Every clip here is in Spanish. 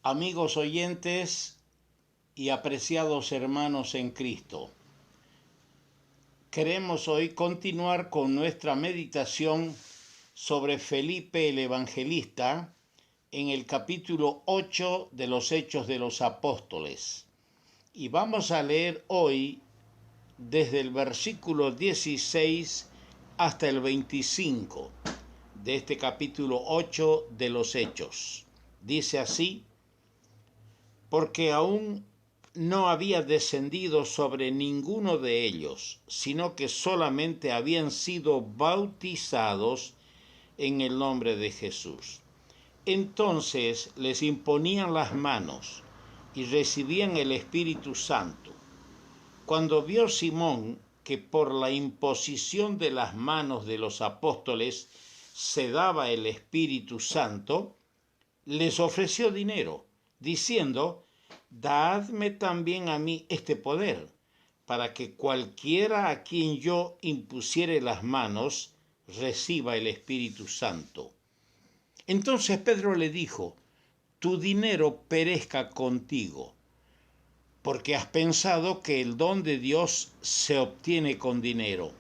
Amigos oyentes y apreciados hermanos en Cristo, queremos hoy continuar con nuestra meditación sobre Felipe el Evangelista en el capítulo 8 de los Hechos de los Apóstoles. Y vamos a leer hoy desde el versículo 16 hasta el 25 de este capítulo 8 de los Hechos. Dice así: porque aún no había descendido sobre ninguno de ellos, sino que solamente habían sido bautizados en el nombre de Jesús. Entonces les imponían las manos y recibían el Espíritu Santo. Cuando vio Simón que por la imposición de las manos de los apóstoles se daba el Espíritu Santo, les ofreció dinero, diciendo: dadme también a mí este poder, para que cualquiera a quien yo impusiere las manos reciba el Espíritu Santo. Entonces Pedro le dijo: tu dinero perezca contigo, porque has pensado que el don de Dios se obtiene con dinero.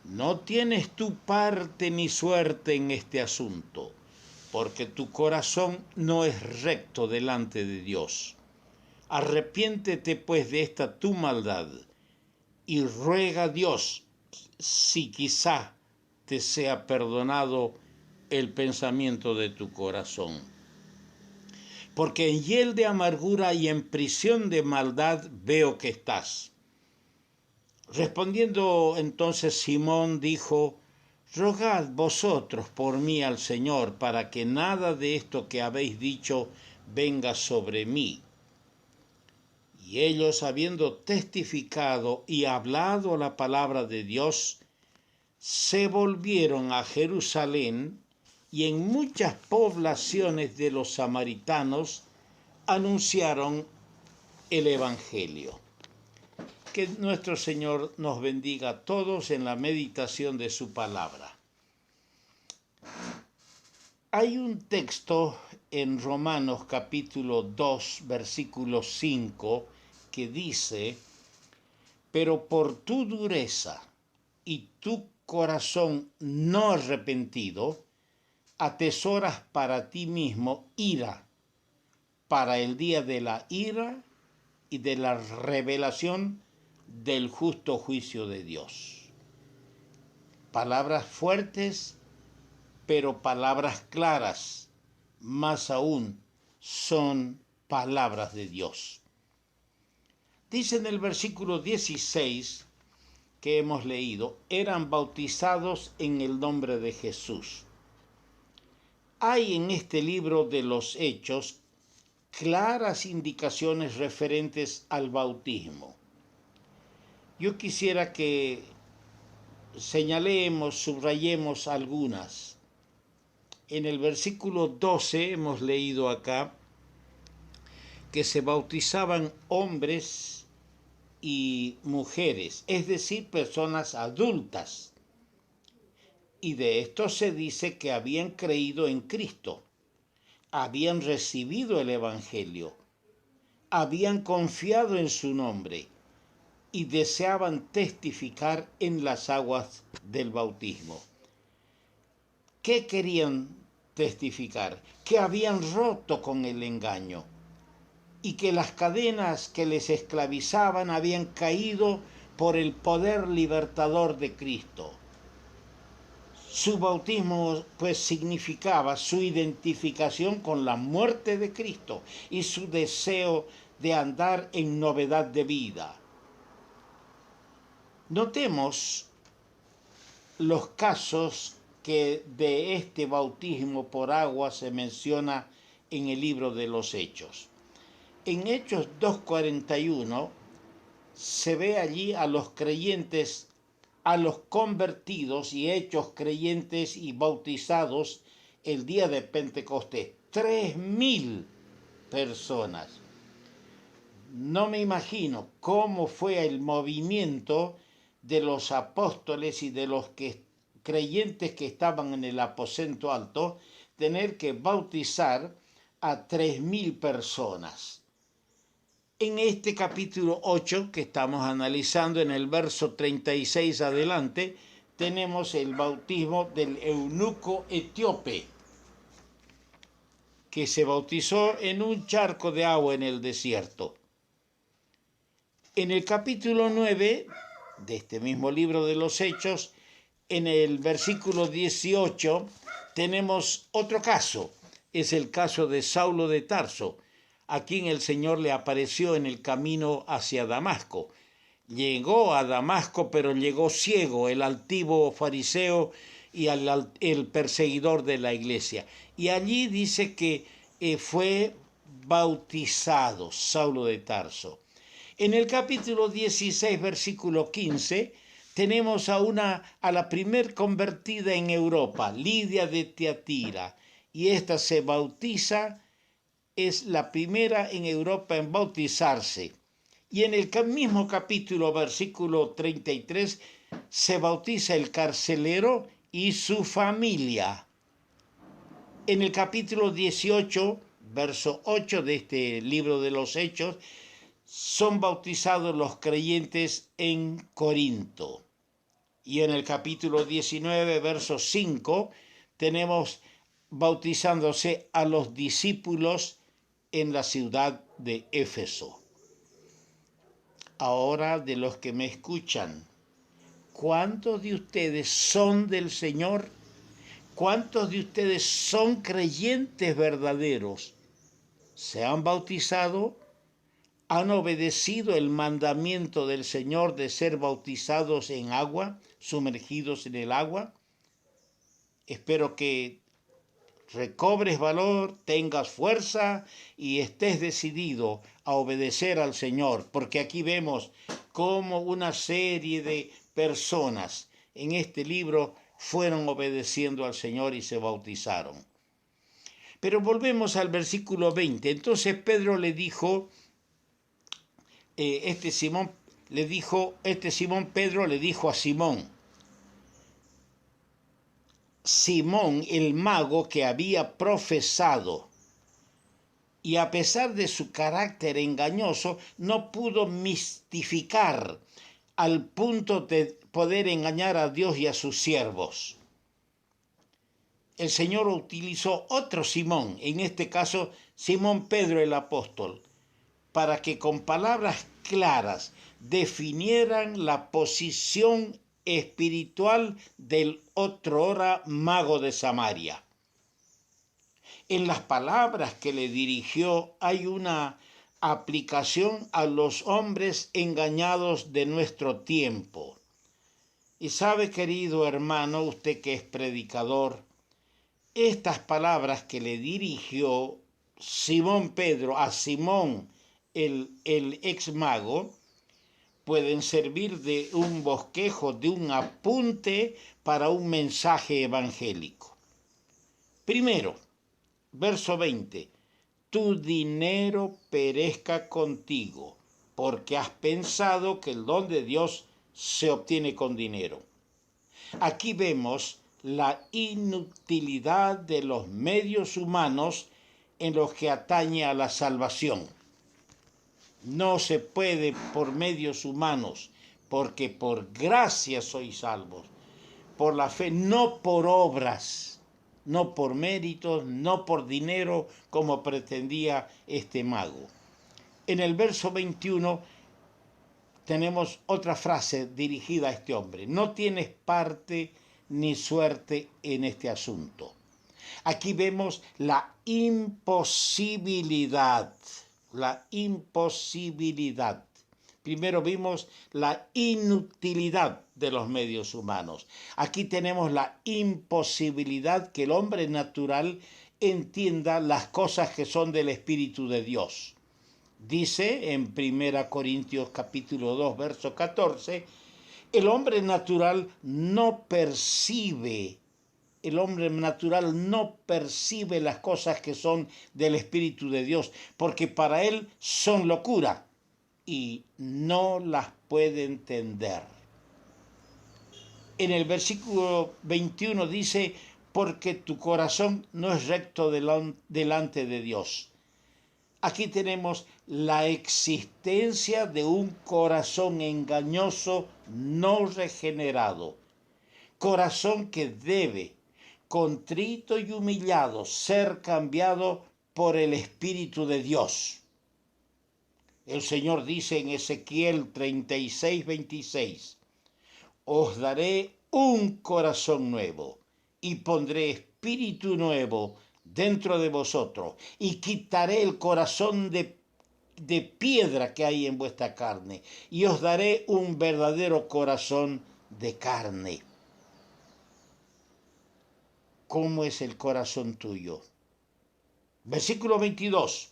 No tienes tu parte ni suerte en este asunto, porque tu corazón no es recto delante de Dios. Arrepiéntete pues de esta tu maldad y ruega a Dios si quizá te sea perdonado el pensamiento de tu corazón. Porque en hiel de amargura y en prisión de maldad veo que estás. Respondiendo entonces Simón dijo: rogad vosotros por mí al Señor, para que nada de esto que habéis dicho venga sobre mí. Y ellos, habiendo testificado y hablado la palabra de Dios, se volvieron a Jerusalén, y en muchas poblaciones de los samaritanos anunciaron el Evangelio. Que nuestro Señor nos bendiga a todos en la meditación de su palabra. Hay un texto en Romanos capítulo 2, versículo 5, que dice: pero por tu dureza y tu corazón no arrepentido, atesoras para ti mismo ira, para el día de la ira y de la revelación del justo juicio de Dios. Palabras fuertes, pero palabras claras, más aún son palabras de Dios. Dice en el versículo 16 que hemos leído: eran bautizados en el nombre de Jesús. Hay en este libro de los Hechos claras indicaciones referentes al bautismo. Yo quisiera que señalemos, subrayemos algunas. En el versículo 12 hemos leído acá que se bautizaban hombres y mujeres, es decir, personas adultas. Y de esto se dice que habían creído en Cristo, habían recibido el Evangelio, habían confiado en su nombre y deseaban testificar en las aguas del bautismo. ¿Qué querían testificar? Que habían roto con el engaño y que las cadenas que les esclavizaban habían caído por el poder libertador de Cristo. Su bautismo pues significaba su identificación con la muerte de Cristo y su deseo de andar en novedad de vida. Notemos los casos que de este bautismo por agua se menciona en el libro de los Hechos. En Hechos 2:41 se ve allí a los creyentes, a los convertidos y hechos creyentes y bautizados el día de Pentecostés. 3.000 personas. No me imagino cómo fue el movimiento de los apóstoles y de los creyentes que estaban en el aposento alto, tener que bautizar a 3.000 personas. En este capítulo 8 que estamos analizando, en el verso 36 adelante, tenemos el bautismo del eunuco etíope, que se bautizó en un charco de agua en el desierto. En el capítulo 9 de este mismo libro de los Hechos, en el versículo 18, tenemos otro caso. Es el caso de Saulo de Tarso, a quien el Señor le apareció en el camino hacia Damasco. Llegó a Damasco, pero llegó ciego, el altivo fariseo y el perseguidor de la iglesia. Y allí dice que fue bautizado Saulo de Tarso. En el capítulo 16, versículo 15, tenemos a la primer convertida en Europa, Lidia de Tiatira, y esta se bautiza, es la primera en Europa en bautizarse. Y en el mismo capítulo, versículo 33, se bautiza el carcelero y su familia. En el capítulo 18, verso 8 de este libro de los Hechos, son bautizados los creyentes en Corinto. Y en el capítulo 19, verso 5, tenemos bautizándose a los discípulos en la ciudad de Éfeso. Ahora, de los que me escuchan, ¿cuántos de ustedes son del Señor? ¿Cuántos de ustedes son creyentes verdaderos? ¿Se han bautizado? ¿Han obedecido el mandamiento del Señor de ser bautizados en agua, sumergidos en el agua? Espero que recobres valor, tengas fuerza y estés decidido a obedecer al Señor, porque aquí vemos cómo una serie de personas en este libro fueron obedeciendo al Señor y se bautizaron. Pero volvemos al versículo 20. Entonces Pedro le dijo, Simón Pedro le dijo a Simón el mago, que había profesado, y a pesar de su carácter engañoso, no pudo mistificar al punto de poder engañar a Dios y a sus siervos. El Señor utilizó otro Simón, en este caso Simón Pedro el apóstol, para que con palabras claras definieran la posición espiritual del otrora mago de Samaria. En las palabras que le dirigió hay una aplicación a los hombres engañados de nuestro tiempo. Y sabe, querido hermano, usted que es predicador, estas palabras que le dirigió Simón Pedro a Simón el ex mago pueden servir de un bosquejo, de un apunte para un mensaje evangélico. Primero, verso 20, tu dinero perezca contigo, porque has pensado que el don de Dios se obtiene con dinero. Aquí vemos la inutilidad de los medios humanos en lo que atañe a la salvación. No se puede por medios humanos, porque por gracia sois salvos, por la fe, no por obras, no por méritos, no por dinero, como pretendía este mago. En el verso 21 tenemos otra frase dirigida a este hombre: no tienes parte ni suerte en este asunto. Aquí vemos la imposibilidad. Primero vimos la inutilidad de los medios humanos. Aquí tenemos la imposibilidad que el hombre natural entienda las cosas que son del Espíritu de Dios. Dice en 1 Corintios capítulo 2, verso 14, el hombre natural no percibe las cosas que son del Espíritu de Dios, porque para él son locura y no las puede entender. En el versículo 21 dice, porque tu corazón no es recto delante de Dios. Aquí tenemos la existencia de un corazón engañoso no regenerado. Corazón que debe, contrito y humillado, ser cambiado por el Espíritu de Dios. El Señor dice en Ezequiel 36:26, os daré un corazón nuevo y pondré espíritu nuevo dentro de vosotros y quitaré el corazón de piedra que hay en vuestra carne y os daré un verdadero corazón de carne. ¿Cómo es el corazón tuyo? Versículo 22.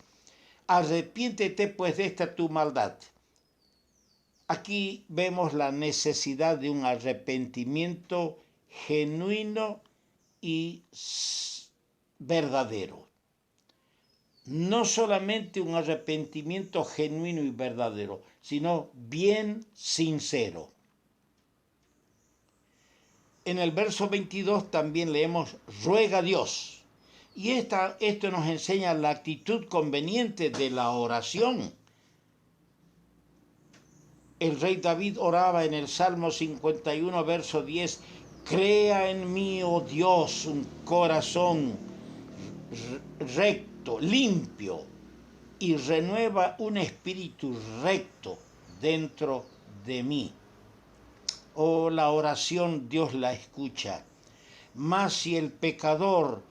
Arrepiéntete pues de esta tu maldad. Aquí vemos la necesidad de un arrepentimiento genuino y verdadero. No solamente un arrepentimiento genuino y verdadero, sino bien sincero. En el verso 22 también leemos, ruega a Dios. Y esto nos enseña la actitud conveniente de la oración. El rey David oraba en el Salmo 51, verso 10, crea en mí, oh Dios, un corazón recto, limpio, y renueva un espíritu recto dentro de mí. Oh, la oración Dios la escucha. Mas si el pecador,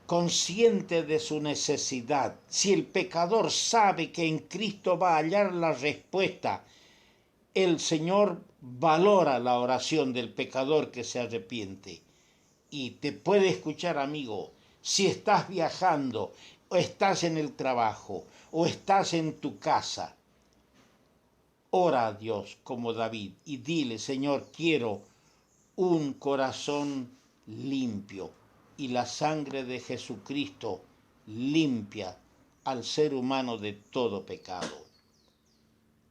consciente de su necesidad, si el pecador sabe que en Cristo va a hallar la respuesta, el Señor valora la oración del pecador que se arrepiente. Y te puede escuchar, amigo, si estás viajando, o estás en el trabajo, o estás en tu casa. Ora a Dios como David y dile, Señor, quiero un corazón limpio. Y la sangre de Jesucristo limpia al ser humano de todo pecado.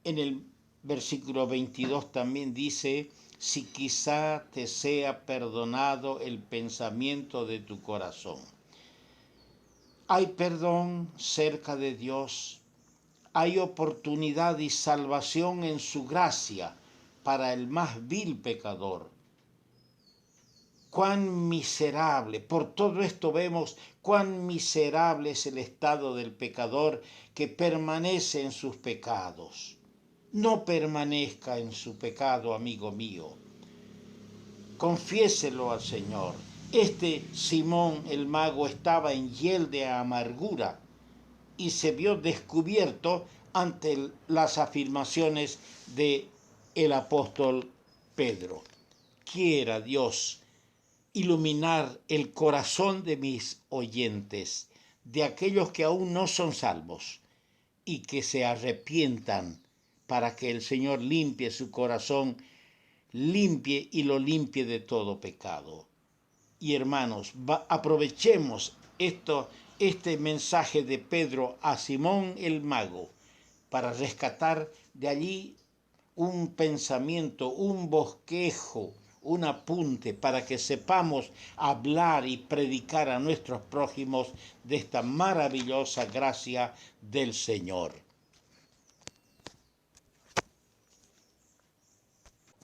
En el versículo 22 también dice, si quizá te sea perdonado el pensamiento de tu corazón. Hay perdón cerca de Dios. Hay oportunidad y salvación en su gracia para el más vil pecador. Cuán miserable, por todo esto vemos cuán miserable es el estado del pecador que permanece en sus pecados. No permanezca en su pecado, amigo mío. Confiéselo al Señor. Simón el mago estaba en hiel de amargura y se vio descubierto ante las afirmaciones de el apóstol Pedro. Quiera Dios iluminar el corazón de mis oyentes, de aquellos que aún no son salvos, y que se arrepientan para que el Señor limpie su corazón, limpie y lo limpie de todo pecado. Y hermanos, aprovechemos este mensaje de Pedro a Simón el mago para rescatar de allí un pensamiento, un bosquejo, un apunte para que sepamos hablar y predicar a nuestros prójimos de esta maravillosa gracia del Señor.